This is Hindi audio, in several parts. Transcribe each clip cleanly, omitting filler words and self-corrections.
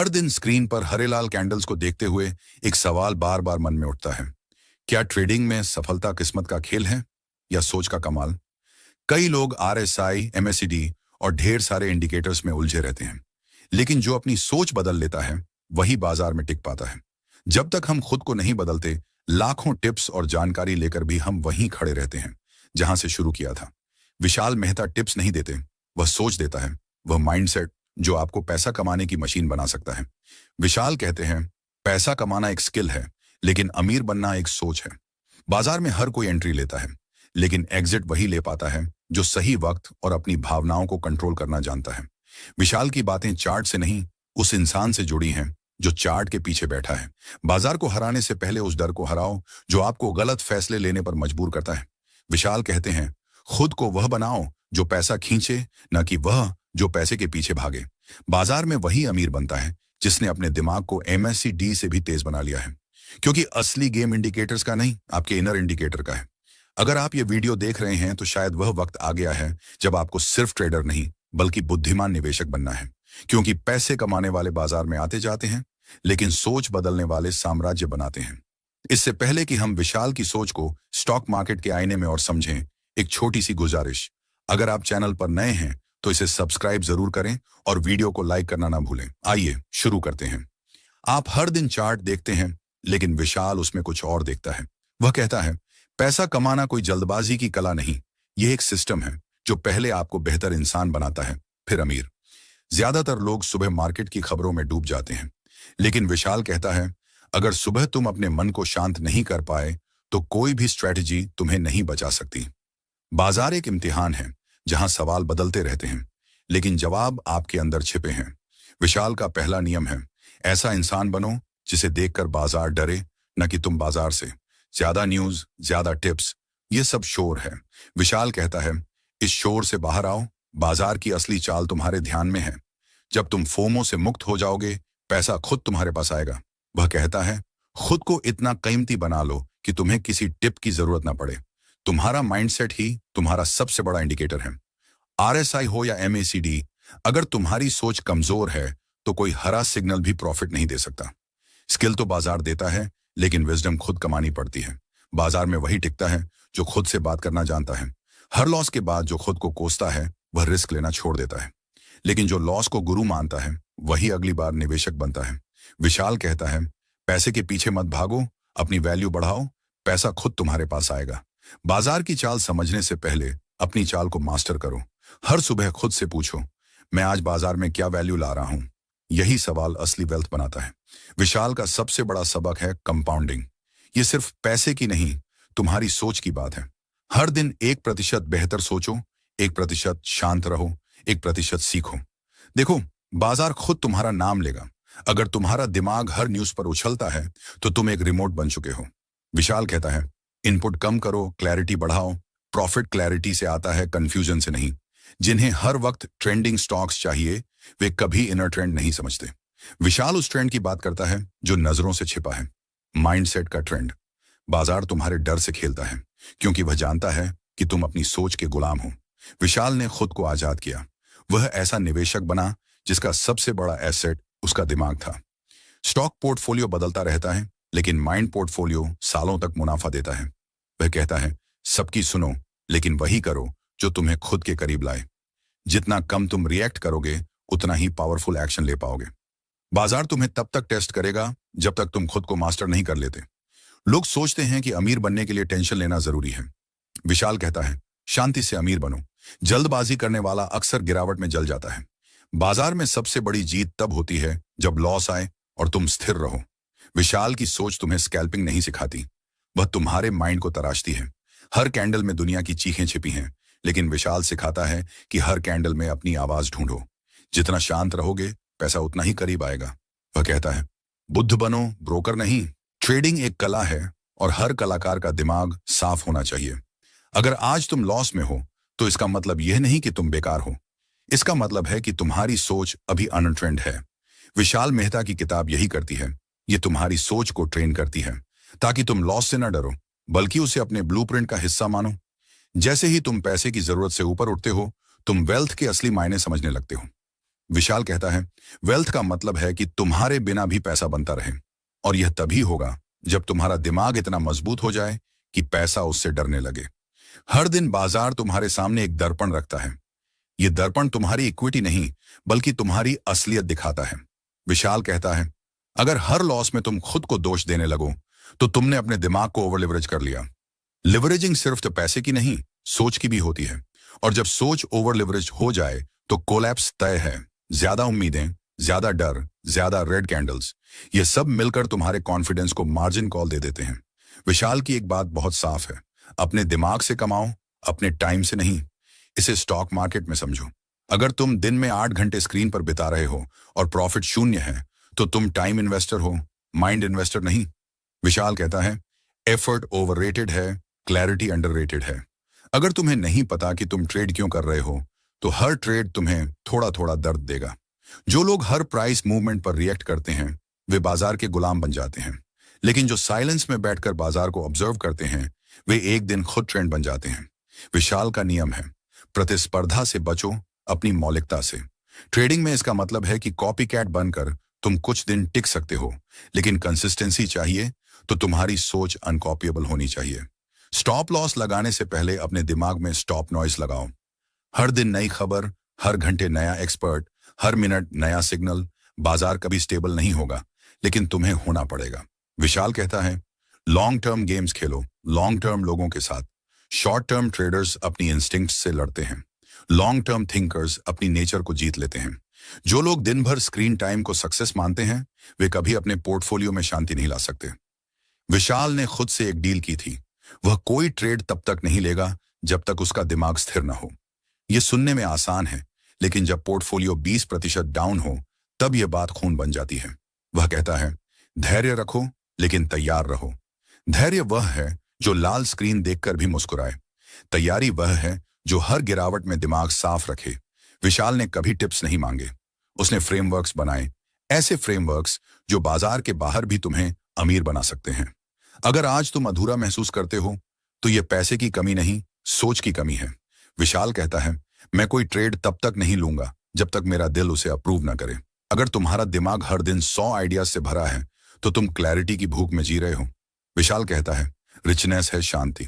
हर दिन स्क्रीन पर हरे लाल कैंडल्स को देखते हुए एक सवाल बार बार मन में उठता है। क्या ट्रेडिंग में सफलता किस्मत का खेल है या सोच का कमाल? कई लोग आरएसआई, एमएसीडी और ढेर सारे इंडिकेटर्स में उलझे रहते हैं, लेकिन जो अपनी सोच बदल लेता है वही बाजार में टिक पाता है। जब तक हम खुद को नहीं बदलते, लाखों टिप्स और जानकारी लेकर भी हम वहीं खड़े रहते हैं जहां से शुरू किया था। विशाल मेहता टिप्स नहीं देते, वह सोच देता है, वह माइंडसेट जो आपको पैसा कमाने की मशीन बना सकता है। विशाल कहते हैं, पैसा कमाना एक स्किल है, लेकिन अमीर बनना एक सोच है। बाजार में हर कोई एंट्री लेता है, लेकिन एग्जिट वही ले पाता है जो सही वक्त और अपनी भावनाओं को कंट्रोल करना जानता है। विशाल की बातें चार्ट से नहीं, उस इंसान से जुड़ी हैं जो चार्ट के पीछे बैठा है। बाजार को हराने से पहले उस डर को हराओ जो आपको गलत फैसले लेने पर मजबूर करता है। विशाल कहते हैं, खुद को वह बनाओ जो पैसा खींचे, न कि वह जो पैसे के पीछे भागे। बाजार में वही अमीर बनता है जिसने अपने दिमाग को एमएससीडी से भी तेज बना लिया है, क्योंकि असली गेम इंडिकेटर्स का नहीं, आपके इनर इंडिकेटर का है। अगर आप ये वीडियो देख रहे हैं तो शायद वह वक्त आ गया है जब आपको सिर्फ ट्रेडर नहीं बल्कि बुद्धिमान निवेशक बनना है, क्योंकि पैसे कमाने वाले बाजार में आते जाते हैं, लेकिन सोच बदलने वाले साम्राज्य बनाते हैं। इससे पहले कि हम विशाल की सोच को स्टॉक मार्केट के आईने में और समझें, एक छोटी सी गुजारिश। अगर आप चैनल पर नए हैं तो इसे सब्सक्राइब जरूर करें और वीडियो को लाइक करना ना भूलें। आइए शुरू करते हैं। आप हर दिन चार्ट देखते हैं, लेकिन विशाल उसमें कुछ और देखता है। वह कहता है, पैसा कमाना कोई जल्दबाजी की कला नहीं, यह एक सिस्टम है जो पहले आपको बेहतर इंसान बनाता है, फिर अमीर। ज्यादातर लोग सुबह मार्केट की खबरों में डूब जाते हैं, लेकिन विशाल कहता है, अगर सुबह तुम अपने मन को शांत नहीं कर पाए तो कोई भी स्ट्रेटजी तुम्हें नहीं बचा सकती। बाजार एक इम्तिहान है जहां सवाल बदलते रहते हैं, लेकिन जवाब आपके अंदर छिपे हैं। विशाल का पहला नियम है, ऐसा इंसान बनो जिसे देखकर बाजार डरे, न कि तुम बाजार से। ज्यादा न्यूज, ज्यादा टिप्स, ये सब शोर है। विशाल कहता है, इस शोर से बाहर आओ, बाजार की असली चाल तुम्हारे ध्यान में है। जब तुम फोमो से मुक्त हो जाओगे, पैसा खुद तुम्हारे पास आएगा। वह कहता है, खुद को इतना कीमती बना लो कि तुम्हें किसी टिप की जरूरत ना पड़े। तुम्हारा माइंडसेट ही तुम्हारा सबसे बड़ा इंडिकेटर है। आरएसआई हो या एमएसीडी, अगर तुम्हारी सोच कमजोर है तो कोई हरा सिग्नल भी प्रॉफिट नहीं दे सकता। स्किल तो बाजार देता है, लेकिन विजडम खुद कमानी पड़ती है। बाजार में वही टिकता है जो खुद से बात करना जानता है। हर लॉस के बाद जो खुद को कोसता है वह रिस्क लेना छोड़ देता है, लेकिन जो लॉस को गुरु मानता है वही अगली बार निवेशक बनता है। विशाल कहता है, पैसे के पीछे मत भागो, अपनी वैल्यू बढ़ाओ, पैसा खुद तुम्हारे पास आएगा। बाजार की चाल समझने से पहले अपनी चाल को मास्टर करो। हर सुबह खुद से पूछो, मैं आज बाजार में क्या वैल्यू ला रहा हूं? यही सवाल असली वेल्थ बनाता है। विशाल का सबसे बड़ा सबक है कंपाउंडिंग। ये सिर्फ पैसे की नहीं, तुम्हारी सोच की बात है। हर दिन 1% बेहतर सोचो, 1% शांत रहो, 1% सीखो। देखो, बाजार खुद तुम्हारा नाम लेगा। अगर तुम्हारा दिमाग हर न्यूज पर उछलता है तो तुम एक रिमोट बन चुके हो। विशाल कहता है, इनपुट कम करो, क्लैरिटी बढ़ाओ। प्रॉफिट क्लैरिटी से आता है, कंफ्यूजन से नहीं। जिन्हें हर वक्त ट्रेंडिंग स्टॉक्स चाहिए, वे कभी इनर ट्रेंड नहीं समझते। विशाल उस ट्रेंड की बात करता है जो नजरों से छिपा है, माइंडसेट का ट्रेंड। बाजार तुम्हारे डर से खेलता है, क्योंकि वह जानता है कि तुम अपनी सोच के गुलाम हो। विशाल ने खुद को आजाद किया। वह ऐसा निवेशक बना जिसका सबसे बड़ा एसेट उसका दिमाग था। स्टॉक पोर्टफोलियो बदलता रहता है, लेकिन माइंड पोर्टफोलियो सालों तक मुनाफा देता है। वह कहता है, सबकी सुनो, लेकिन वही करो जो तुम्हें खुद के करीब लाए। जितना कम तुम रिएक्ट करोगे, उतना ही पावरफुल एक्शन ले पाओगे। बाजार तुम्हें तब तक टेस्ट करेगा जब तक तुम खुद को मास्टर नहीं कर लेते। लोग सोचते हैं कि अमीर बनने के लिए टेंशन लेना जरूरी है। विशाल कहता है, शांति से अमीर बनो। जल्दबाजी करने वाला अक्सर गिरावट में जल जाता है। बाजार में सबसे बड़ी जीत तब होती है जब लॉस आए और तुम स्थिर रहो। विशाल की सोच तुम्हें स्कैल्पिंग नहीं सिखाती, वह तुम्हारे माइंड को तराशती है। हर कैंडल में दुनिया की चीखें छिपी हैं, लेकिन विशाल सिखाता है कि हर कैंडल में अपनी आवाज ढूंढो। जितना शांत रहोगे, पैसा उतना ही करीब आएगा। वह कहता है, बुद्ध बनो, ब्रोकर नहीं। ट्रेडिंग एक कला है और हर कलाकार का दिमाग साफ होना चाहिए। अगर आज तुम लॉस में हो तो इसका मतलब यह नहीं कि तुम बेकार हो। इसका मतलब है कि तुम्हारी सोच अभी अनट्रेंड है। विशाल मेहता की किताब यही करती है, ये तुम्हारी सोच को ट्रेन करती है, ताकि तुम लॉस से न डरो, बल्कि उसे अपने ब्लूप्रिंट का हिस्सा मानो। जैसे ही तुम पैसे की जरूरत से ऊपर उठते हो, तुम वेल्थ के असली मायने समझने लगते हो। विशाल कहता है, वेल्थ का मतलब है कि तुम्हारे बिना भी पैसा बनता रहे, और यह तभी होगा जब तुम्हारा दिमाग इतना मजबूत हो जाए कि पैसा उससे डरने लगे। हर दिन बाजार तुम्हारे सामने एक दर्पण रखता है। यह दर्पण तुम्हारी इक्विटी नहीं, बल्कि तुम्हारी असलियत दिखाता है। विशाल कहता है, अगर हर लॉस में तुम खुद को दोष देने लगो, तो तुमने अपने दिमाग को ओवर लिवरेज कर लिया। लिवरेजिंग सिर्फ तो पैसे की नहीं, सोच की भी होती है, और जब सोच ओवर लिवरेज हो जाए तो कोलैप्स तय है। ज्यादा उम्मीदें, ज्यादा डर, ज्यादा रेड कैंडल्स, ये सब मिलकर तुम्हारे कॉन्फिडेंस को मार्जिन कॉल दे देते हैं। विशाल की एक बात बहुत साफ है, अपने दिमाग से कमाओ, अपने टाइम से नहीं। इसे स्टॉक मार्केट में समझो। अगर तुम दिन में 8 घंटे स्क्रीन पर बिता रहे हो और प्रॉफिट शून्य है, तो तुम टाइम इन्वेस्टर हो, माइंड इन्वेस्टर नहीं। विशाल कहता है, एफर्ट ओवररेटेड है, क्लैरिटी अंडररेटेड है। अगर तुम्हें नहीं पता कि तुम ट्रेड क्यों कर रहे हो, तो हर ट्रेड तुम्हें थोड़ा थोड़ा दर्द देगा। जो लोग हर प्राइस मूवमेंट पर रिएक्ट करते हैं, वे बाजार के गुलाम बन जाते हैं। लेकिन जो साइलेंस में बैठकर बाजार को ऑब्जर्व करते हैं, वे एक दिन खुद ट्रेंड बन जाते हैं। विशाल का नियम है, प्रतिस्पर्धा से बचो, अपनी मौलिकता से। ट्रेडिंग में इसका मतलब है कि कॉपी कैट बनकर तुम कुछ दिन टिक सकते हो, लेकिन कंसिस्टेंसी चाहिए तो तुम्हारी सोच अनकॉपिएबल होनी चाहिए। स्टॉप लॉस लगाने से पहले अपने दिमाग में स्टॉप नॉइस लगाओ। हर दिन नई खबर, हर घंटे नया एक्सपर्ट, हर मिनट नया सिग्नल। बाजार कभी स्टेबल नहीं होगा, लेकिन तुम्हें होना पड़ेगा। विशाल कहता है, लॉन्ग टर्म गेम्स खेलो, लॉन्ग टर्म लोगों के साथ। शॉर्ट टर्म ट्रेडर्स अपनी इंस्टिंक्ट से लड़ते हैं, लॉन्ग टर्म थिंकर्स अपनी नेचर को जीत लेते हैं। जो लोग दिन भर स्क्रीन टाइम को सक्सेस मानते हैं, वे कभी अपने पोर्टफोलियो में शांति नहीं ला सकते। विशाल ने खुद से एक डील की थी, वह कोई ट्रेड तब तक नहीं लेगा जब तक उसका दिमाग स्थिर न हो। यह सुनने में आसान है, लेकिन जब पोर्टफोलियो 20% डाउन हो, तब यह बात खून बन जाती है। वह कहता है, धैर्य रखो, लेकिन तैयार रहो। धैर्य वह है जो लाल स्क्रीन देखकर भी मुस्कुराए। तैयारी वह है जो हर गिरावट में दिमाग साफ रखे। विशाल ने कभी टिप्स नहीं मांगे, उसने फ्रेमवर्क्स बनाए, ऐसे फ्रेमवर्क्स जो बाजार के बाहर भी तुम्हें अमीर बना सकते हैं। अगर आज तुम अधूरा महसूस करते हो, तो यह पैसे की कमी नहीं, सोच की कमी है। विशाल कहता है, मैं कोई ट्रेड तब तक नहीं लूंगा जब तक मेरा दिल उसे अप्रूव ना करे। अगर तुम्हारा दिमाग हर दिन 100 आइडियाज से भरा है, तो तुम क्लैरिटी की भूख में जी रहे हो। विशाल कहता है, रिचनेस है शांति।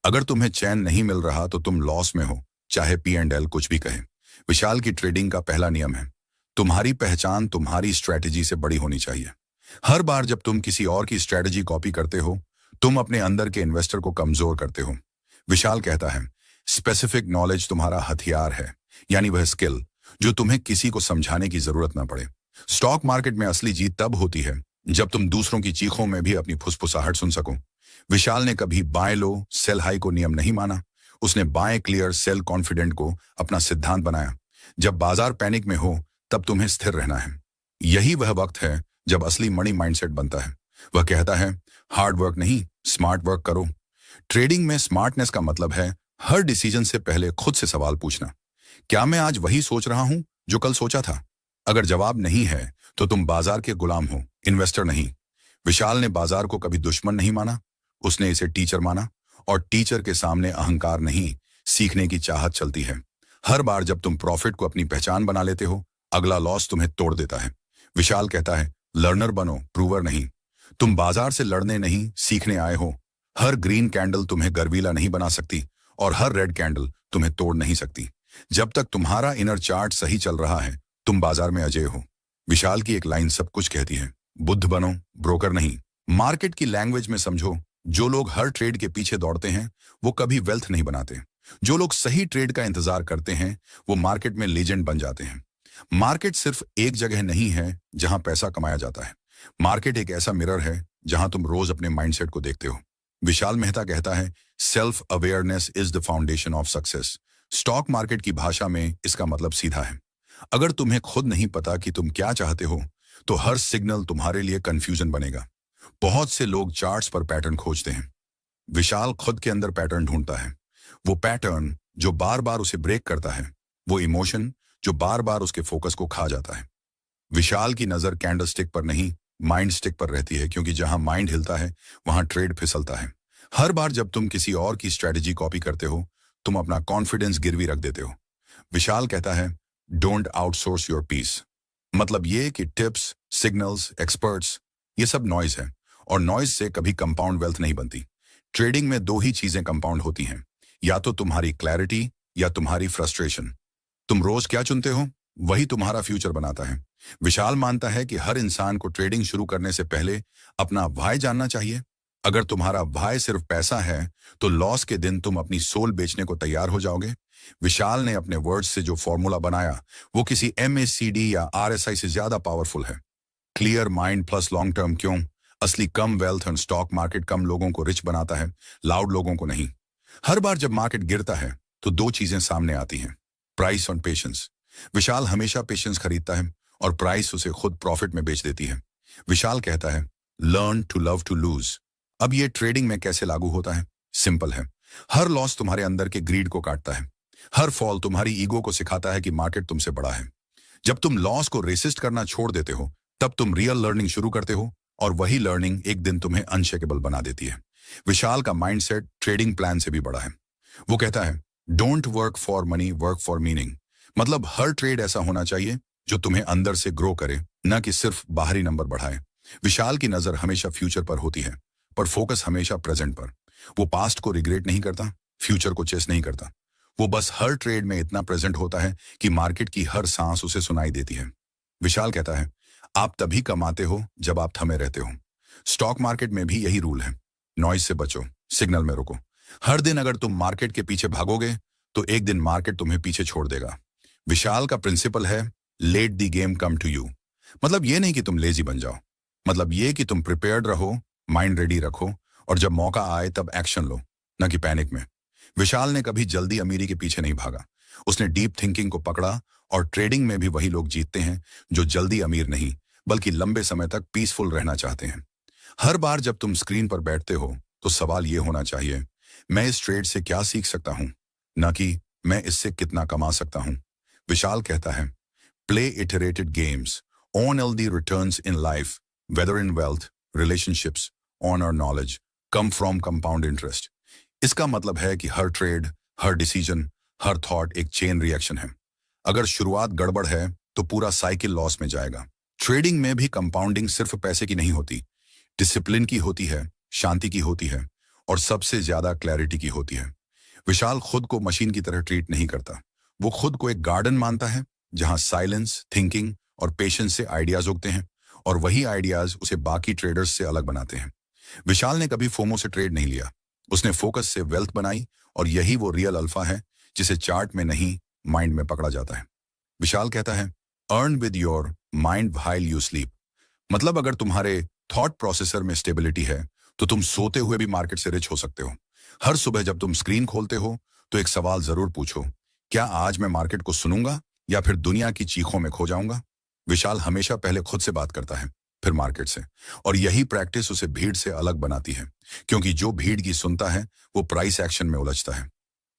अगर तुम्हें चैन नहीं मिल रहा, तो तुम लॉस में हो, चाहे P&L कुछ भी कहे। विशाल की ट्रेडिंग का पहला नियम है, तुम्हारी पहचान तुम्हारी स्ट्रैटेजी से बड़ी होनी चाहिए। हर बार जब तुम किसी और की स्ट्रैटेजी कॉपी करते हो, तुम अपने अंदर के इन्वेस्टर को कमजोर करते हो। विशाल कहता है, स्पेसिफिक नॉलेज तुम्हारा हथियार है, यानी वह स्किल जो तुम्हें किसी को समझाने की जरूरत ना पड़े। स्टॉक मार्केट में असली जीत तब होती है जब तुम दूसरों की चीखों में भी अपनी फुसफुसाहट सुन सको। विशाल ने कभी बाय लो सेल हाई को नियम नहीं माना, उसने बाय क्लियर सेल कॉन्फिडेंट को अपना सिद्धांत बनाया। जब बाजार पैनिक में हो, तब तुम्हें स्थिर रहना है। यही वह वक्त है जब असली मनी माइंडसेट बनता है। वह कहता है, हार्ड वर्क नहीं, स्मार्ट वर्क करो। ट्रेडिंग में स्मार्टनेस का मतलब है हर डिसीजन से पहले खुद से सवाल पूछना, क्या मैं आज वही सोच रहा हूं जो कल सोचा था? अगर जवाब नहीं है, तो तुम बाजार के गुलाम हो, इन्वेस्टर नहीं। विशाल ने बाजार को कभी दुश्मन नहीं माना, उसने इसे टीचर माना, और टीचर के सामने अहंकार नहीं, सीखने की चाहत चलती है। हर बार जब तुम प्रॉफिट को अपनी पहचान बना लेते हो, अगला लॉस तुम्हें तोड़ देता है। विशाल कहता है, लर्नर बनो, प्रूवर नहीं। तुम बाजार से लड़ने नहीं, सीखने आए हो। हर ग्रीन कैंडल तुम्हें गर्वीला नहीं बना सकती, और हर रेड कैंडल तुम्हें तोड़ नहीं सकती। जब तक तुम्हारा इनर चार्ट सही चल रहा है, तुम बाजार में अजय हो। विशाल की एक लाइन सब कुछ कहती है, बुद्ध बनो, ब्रोकर नहीं। मार्केट की लैंग्वेज में समझो, जो लोग हर ट्रेड के पीछे दौड़ते हैं, वो कभी वेल्थ नहीं बनाते। जो लोग सही ट्रेड का इंतजार करते हैं, वो मार्केट में लीजेंड बन जाते हैं। मार्केट सिर्फ एक जगह नहीं है जहां पैसा कमाया जाता है। मार्केट एक ऐसा मिरर है जहां तुम रोज अपने माइंडसेट को देखते हो। विशाल मेहता कहता है, self awareness is the foundation of success. Stock market की भाषा में इसका मतलब सीधा है, अगर तुम्हें खुद नहीं पता कि तुम क्या चाहते हो, तो हर सिग्नल तुम्हारे लिए कंफ्यूजन बनेगा। बहुत से लोग चार्ट्स पर पैटर्न खोजते हैं, विशाल खुद के अंदर पैटर्न ढूंढता है। वो पैटर्न जो बार बार उसे ब्रेक करता है, वो इमोशन जो बार बार उसके फोकस को खा जाता है। विशाल की नजर कैंडलस्टिक पर नहीं, माइंड स्टिक पर रहती है, क्योंकि जहां माइंड हिलता है, वहां ट्रेड फिसलता है। हर बार जब तुम किसी और की स्ट्रेटेजी कॉपी करते हो, तुम अपना कॉन्फिडेंस गिरवी रख देते हो। विशाल कहता है, डोंट आउटसोर्स योर पीस। मतलब ये कि टिप्स, सिग्नल्स, एक्सपर्ट्स, ये सब नॉइज है और नॉइज से कभी कंपाउंड वेल्थ नहीं बनती। ट्रेडिंग में दो ही चीजें कंपाउंड होती हैं, या तो तुम्हारी क्लैरिटी या तुम्हारी फ्रस्ट्रेशन। तुम रोज क्या चुनते हो वही तुम्हारा फ्यूचर बनाता है। विशाल मानता है कि हर इंसान को ट्रेडिंग शुरू करने से पहले अपना व्हाय जानना चाहिए। अगर तुम्हारा व्हाय सिर्फ पैसा है तो लॉस के दिन तुम अपनी सोल बेचने को तैयार हो जाओगे। विशाल ने अपने वर्ड्स से जो फॉर्मूला बनाया वो किसी MACD या RSI से ज्यादा पावरफुल है। Clear mind plus long term. क्यों? असली कम वेल्थ एंड स्टॉक मार्केट कम लोगों को रिच बनाता है, लाउड लोगों को नहीं। हर बार जब मार्केट गिरता है तो दो चीजें सामने आती हैं, प्राइस और पेशेंस। विशाल हमेशा पेशेंस खरीदता है और प्राइस उसे खुद प्रॉफिट में बेच देती है। विशाल कहता है learn to love to lose. अब ये ट्रेडिंग में कैसे लागू होता है? सिंपल है। हर लॉस तुम्हारे अंदर के ग्रीड को काटता है। हर फॉल तुम्हारी ईगो को सिखाता है कि मार्केट तुमसे बड़ा है। जब तुम लॉस को रेसिस्ट करना छोड़ देते हो तब तुम रियल लर्निंग शुरू करते हो और वही लर्निंग एक दिन तुम्हें अनशेकेबल बना देती है। विशाल का माइंडसेट ट्रेडिंग प्लान से भी बड़ा है। वो कहता है don't work for money, work for meaning. मतलब हर ट्रेड ऐसा होना चाहिए जो तुम्हें अंदर से ग्रो करे, न कि सिर्फ बाहरी नंबर बढ़ाए। विशाल की नजर हमेशा फ्यूचर पर होती है, पर फोकस हमेशा प्रेजेंट पर। वो पास्ट को रिग्रेट नहीं करता, फ्यूचर को चेस नहीं करता। वो बस हर ट्रेड में इतना प्रेजेंट होता है कि मार्केट की हर सांस उसे सुनाई देती है। विशाल कहता है आप तभी कमाते हो जब आप थमे रहते हो। स्टॉक मार्केट में भी यही रूल है, नॉइज से बचो, सिग्नल में रुको। हर दिन अगर तुम मार्केट के पीछे भागोगे तो एक दिन मार्केट तुम्हें पीछे छोड़ देगा। विशाल का प्रिंसिपल है let the game come to you. मतलब ये नहीं कि तुम लेजी बन जाओ, मतलब ये कि तुम प्रिपेयर्ड रहो, माइंड रेडी रखो और जब मौका आए तब एक्शन लो, न कि पैनिक में। विशाल ने कभी जल्दी अमीरी के पीछे नहीं भागा। उसने डीप थिंकिंग को पकड़ा और ट्रेडिंग में भी वही लोग जीतते हैं जो जल्दी अमीर नहीं बल्कि लंबे समय तक पीसफुल रहना चाहते हैं। हर बार जब तुम स्क्रीन पर बैठते हो तो सवाल ये होना चाहिए मैं इस ट्रेड से क्या सीख सकता हूं, न कि मैं इससे कितना कमा सकता हूं। विशाल कहता है play iterated games, all healthy returns in life, whether in wealth, relationships, on or knowledge come from compound interest. इसका मतलब है कि हर ट्रेड, हर डिसीजन, हर थॉट एक चेन रिएक्शन है। अगर शुरुआत गड़बड़ है तो पूरा साइकिल लॉस में जाएगा। ट्रेडिंग में भी कंपाउंडिंग सिर्फ पैसे की नहीं होती, डिसिप्लिन की होती है, शांति की होती है और सबसे ज्यादा क्लैरिटी की होती है। विशाल खुद को मशीन की तरह ट्रीट नहीं करता। वो खुद को एक गार्डन मानता है जहां साइलेंस, थिंकिंग और पेशेंस से आइडियाज उगते हैं और वही आइडियाज उसे बाकी ट्रेडर्स से अलग बनाते हैं। विशाल ने कभी फोमो से ट्रेड नहीं लिया, उसने फोकस से वेल्थ बनाई और यही वो रियल अल्फा है जिसे चार्ट में नहीं माइंड में पकड़ा जाता है। विशाल कहता है earn with your mind while you sleep. मतलब अगर तुम्हारे थॉट प्रोसेसर में स्टेबिलिटी है तो तुम सोते हुए भी मार्केट से रिच हो सकते हो। हर सुबह जब तुम स्क्रीन खोलते हो तो एक सवाल जरूर पूछो, क्या आज मैं मार्केट को सुनूंगा या फिर दुनिया की चीखों में खो जाऊंगा? विशाल हमेशा पहले खुद से बात करता है, फिर मार्केट से, और यही प्रैक्टिस उसे भीड़ से अलग बनाती है, क्योंकि जो भीड़ की सुनता है वो प्राइस एक्शन में उलझता है।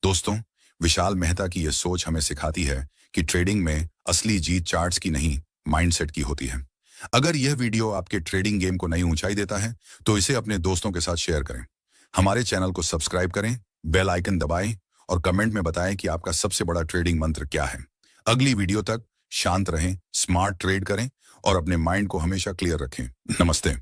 दोस्तों, विशाल मेहता की यह सोच हमें सिखाती है कि ट्रेडिंग में असली जीत चार्ट्स की नहीं, माइंडसेट की होती है। अगर यह वीडियो आपके ट्रेडिंग गेम को नई ऊंचाई देता है तो इसे अपने दोस्तों के साथ शेयर करें। हमारे चैनल को सब्सक्राइब करें, बेल आइकन दबाएं और कमेंट में बताएं कि आपका सबसे बड़ा ट्रेडिंग मंत्र क्या है। अगली वीडियो तक शांत रहें, स्मार्ट ट्रेड करें और अपने माइंड को हमेशा क्लियर रखें। नमस्ते।